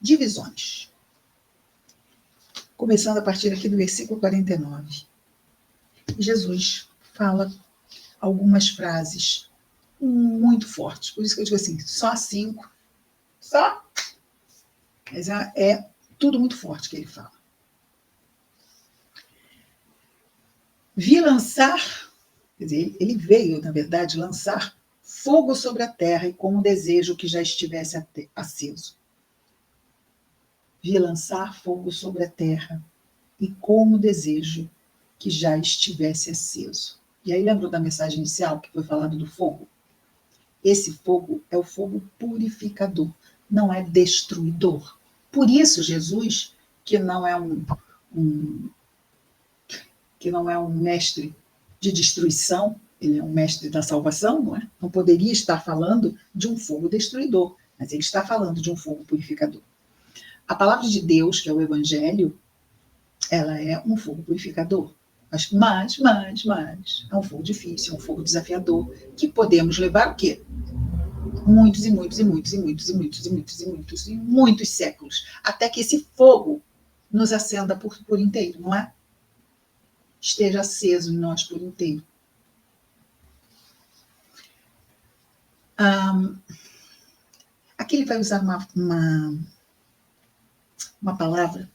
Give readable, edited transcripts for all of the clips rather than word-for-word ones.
divisões. Começando a partir aqui do versículo 49. Jesus fala algumas frases muito fortes. Por isso que eu digo assim, só 5. Só. Mas é tudo muito forte que ele fala. Vi lançar, quer dizer, ele veio, na verdade, lançar fogo sobre a terra e com um desejo que já estivesse aceso. Vi lançar fogo sobre a terra e com o desejo que já estivesse aceso. E aí lembra da mensagem inicial que foi falado do fogo? Esse fogo é o fogo purificador, não é destruidor. Por isso Jesus, que não é um mestre de destruição, ele é um mestre da salvação, não é? Não poderia estar falando de um fogo destruidor, mas ele está falando de um fogo purificador. A palavra de Deus, que é o Evangelho, ela é um fogo purificador. Mas é um fogo difícil, é um fogo desafiador, que podemos levar o quê? Muitos séculos, até que esse fogo nos acenda por inteiro, não é? Esteja aceso em nós por inteiro. Aqui ele vai usar uma palavra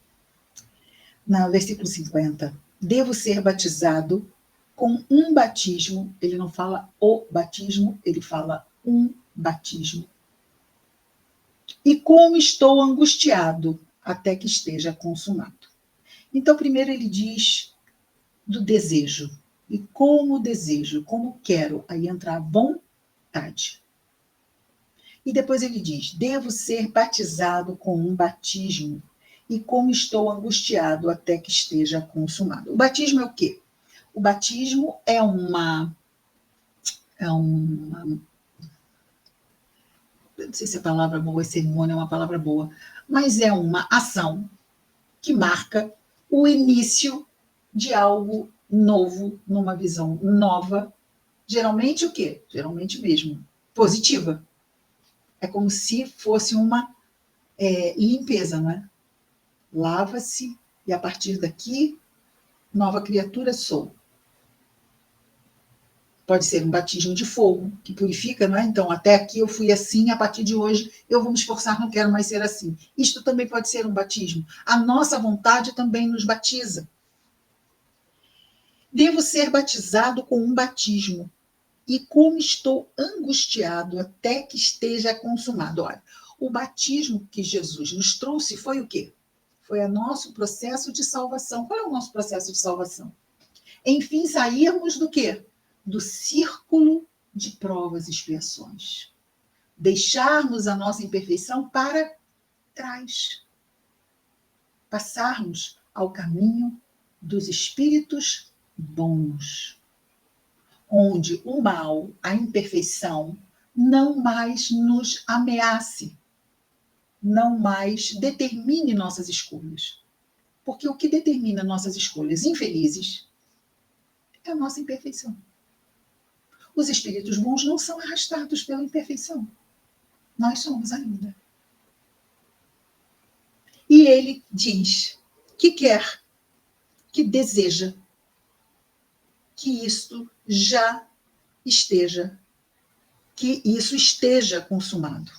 no versículo 50. Devo ser batizado com um batismo. Ele não fala o batismo, ele fala um batismo. E como estou angustiado até que esteja consumado. Então, primeiro ele diz do desejo. E como desejo, como quero, aí entra a vontade. E depois ele diz, devo ser batizado com um batismo. E como estou angustiado até que esteja consumado. O batismo é o quê? O batismo é uma não sei se a palavra boa é cerimônia, é uma palavra boa, mas é uma ação que marca o início de algo novo, numa visão nova, geralmente o quê? Geralmente mesmo, positiva. É como se fosse uma limpeza, não é? Lava-se e a partir daqui, nova criatura sou. Pode ser um batismo de fogo, que purifica, não é? Então, até aqui eu fui assim, a partir de hoje eu vou me esforçar, não quero mais ser assim. Isto também pode ser um batismo. A nossa vontade também nos batiza. Devo ser batizado com um batismo. E como estou angustiado até que esteja consumado. Olha, o batismo que Jesus nos trouxe foi o quê? Foi o nosso processo de salvação. Qual é o nosso processo de salvação? Enfim, sairmos do quê? Do círculo de provas e expiações. Deixarmos a nossa imperfeição para trás. Passarmos ao caminho dos espíritos bons, onde o mal, a imperfeição, não mais nos ameace, não mais determine nossas escolhas. Porque o que determina nossas escolhas infelizes é a nossa imperfeição. Os espíritos bons não são arrastados pela imperfeição. Nós somos ainda. E ele diz que quer, que deseja que isto já esteja, que isso esteja consumado.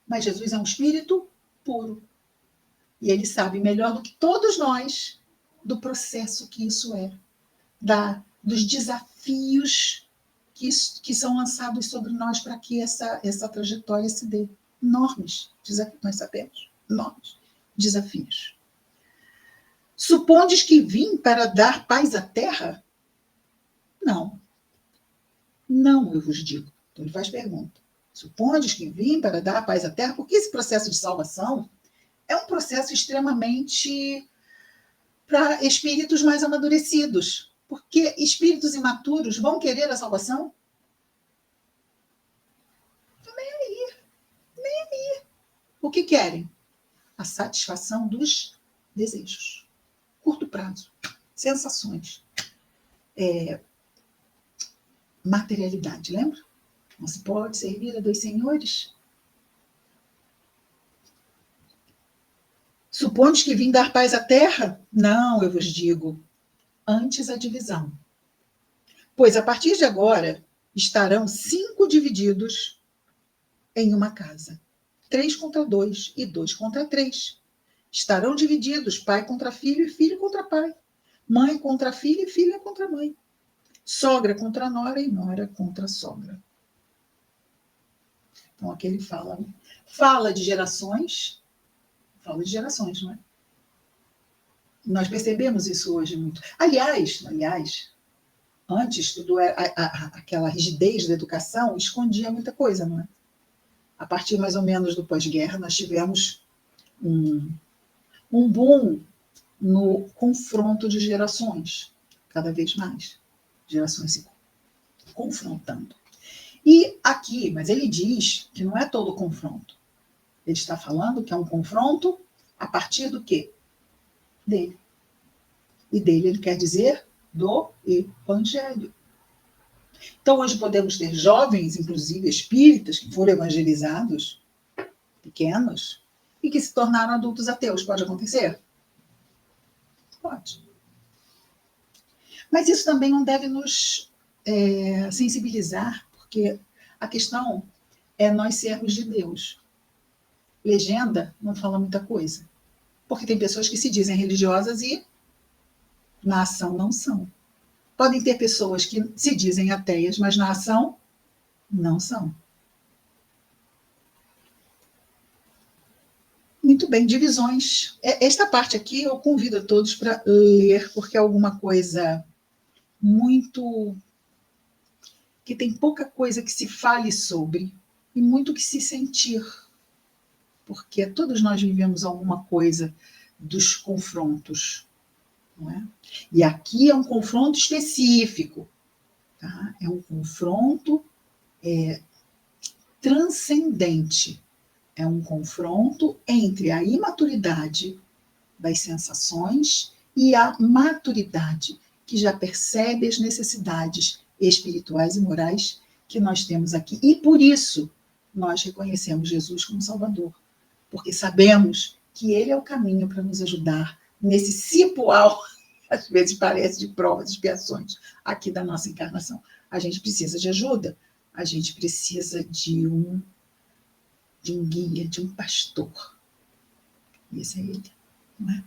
Mas Jesus é um espírito puro. E ele sabe melhor do que todos nós do processo que isso é, dos desafios que são lançados sobre nós para que essa trajetória se dê. Enormes desafios, nós sabemos, enormes desafios. Supondes que vim para dar paz à terra? Não. Não, eu vos digo. Então ele faz pergunta. Supondes que vim para dar paz à terra? Porque esse processo de salvação é um processo extremamente para espíritos mais amadurecidos. Porque espíritos imaturos vão querer a salvação? Nem aí. O que querem? A satisfação dos desejos. Curto prazo. Sensações. Materialidade, lembra? Não se pode servir a dois senhores. Supomos que vim dar paz à terra? Não, eu vos digo, antes a divisão. Pois a partir de agora estarão 5 divididos em uma casa. 3 contra 2 e 2 contra 3. Estarão divididos pai contra filho e filho contra pai. Mãe contra filha e filha contra mãe. Sogra contra nora e nora contra sogra. Então aqui ele fala de gerações, não é? Nós percebemos isso hoje muito. Aliás, antes tudo aquela rigidez da educação escondia muita coisa, não é? A partir mais ou menos do pós-guerra, nós tivemos um boom no confronto de gerações, cada vez mais. Gerações se confrontando. E aqui, mas ele diz que não é todo confronto. Ele está falando que é um confronto a partir do quê? Dele. E dele ele quer dizer do Evangelho. Então, hoje podemos ter jovens, inclusive espíritas, que foram evangelizados, pequenos, e que se tornaram adultos ateus. Pode acontecer? Pode. Mas isso também não deve nos sensibilizar, porque a questão é nós servos de Deus. Legenda não fala muita coisa. Porque tem pessoas que se dizem religiosas e na ação não são. Podem ter pessoas que se dizem ateias, mas na ação não são. Muito bem, divisões. Esta parte aqui eu convido a todos para ler, porque é alguma coisa muito... que tem pouca coisa que se fale sobre e muito que se sentir. Porque todos nós vivemos alguma coisa dos confrontos. Não é? E aqui é um confronto específico. Tá? É um confronto transcendente. É um confronto entre a imaturidade das sensações e a maturidade, que já percebe as necessidades espirituais e morais que nós temos aqui. E por isso nós reconhecemos Jesus como Salvador, porque sabemos que Ele é o caminho para nos ajudar nesse cipoal, às vezes parece, de provas e expiações aqui da nossa encarnação. A gente precisa de ajuda, a gente precisa de um guia, de um pastor. E esse é ele. Não é?